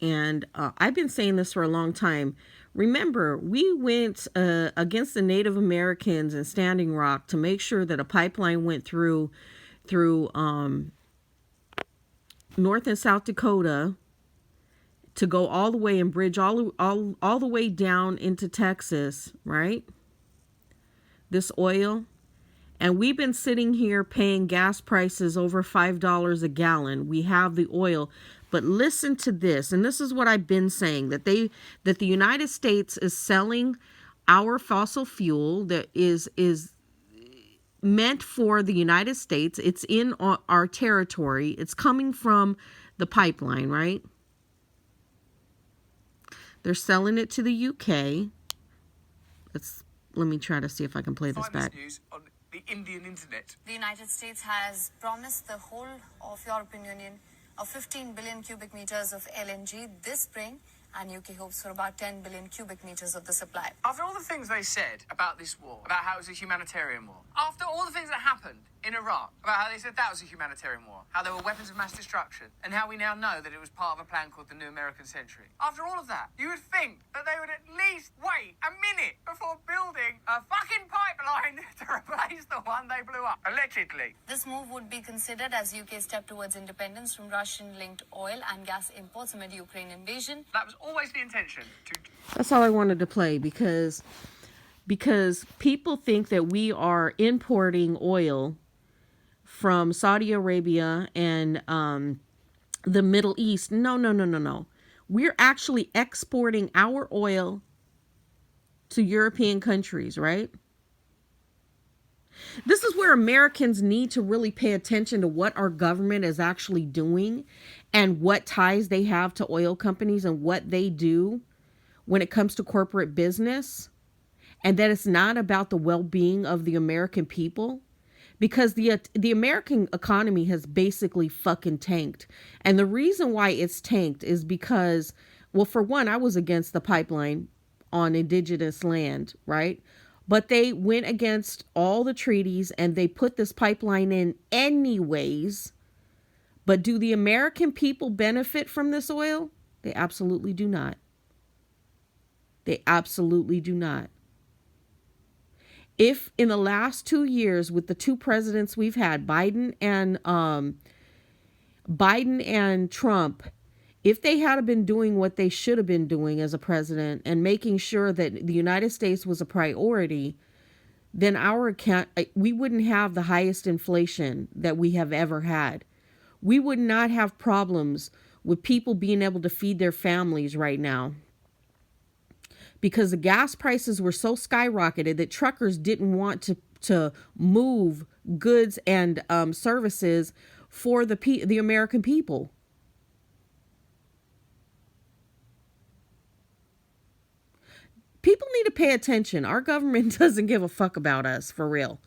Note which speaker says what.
Speaker 1: And I've been saying this for a long time. Remember, we went against the Native Americans in Standing Rock to make sure that a pipeline went through North and South Dakota to go all the way and bridge all the way down into Texas, right? This oil. And we've been sitting here paying gas prices over $5 a gallon. We have the oil. But listen to this, and this is what I've been saying, that the United States is selling our fossil fuel that is meant for the United States. It's in our territory. It's coming from the pipeline, right? They're selling it to the UK. Let me try to see if I can play this back.
Speaker 2: News on the Indian internet.
Speaker 3: The United States has promised the whole of European Union of 15 billion cubic meters of LNG this spring, and UK hopes for about 10 billion cubic meters of the supply.
Speaker 2: After all the things they said about this war, about how it was a humanitarian war, after all the things that happened in Iraq, about how they said that was a humanitarian war, how there were weapons of mass destruction, and how we now know that it was part of a plan called the New American Century. After all of that, you would think that they would at least wait a minute before building a fucking pipeline to replace the one they blew up, allegedly.
Speaker 3: This move would be considered as UK's step towards independence from Russian-linked oil and gas imports amid Ukraine invasion.
Speaker 2: That was always the intention.
Speaker 1: That's all I wanted to play because people think that we are importing oil from Saudi Arabia and the Middle East. No. We're actually exporting our oil to European countries, right? This is where Americans need to really pay attention to what our government is actually doing and what ties they have to oil companies and what they do when it comes to corporate business, and that it's not about the well-being of the American people, because the American economy has basically fucking tanked. And the reason why it's tanked is because, well, for one, I was against the pipeline on indigenous land, right? But they went against all the treaties and they put this pipeline in anyways. But do the American people benefit from this oil? They absolutely do not. They absolutely do not. If in the last 2 years with the two presidents we've had, Biden and Trump, if they had been doing what they should have been doing as a president and making sure that the United States was a priority, then we wouldn't have the highest inflation that we have ever had. We would not have problems with people being able to feed their families right now, because the gas prices were so skyrocketed that truckers didn't want to move goods and services for the American people. People need to pay attention. Our government doesn't give a fuck about us, for real.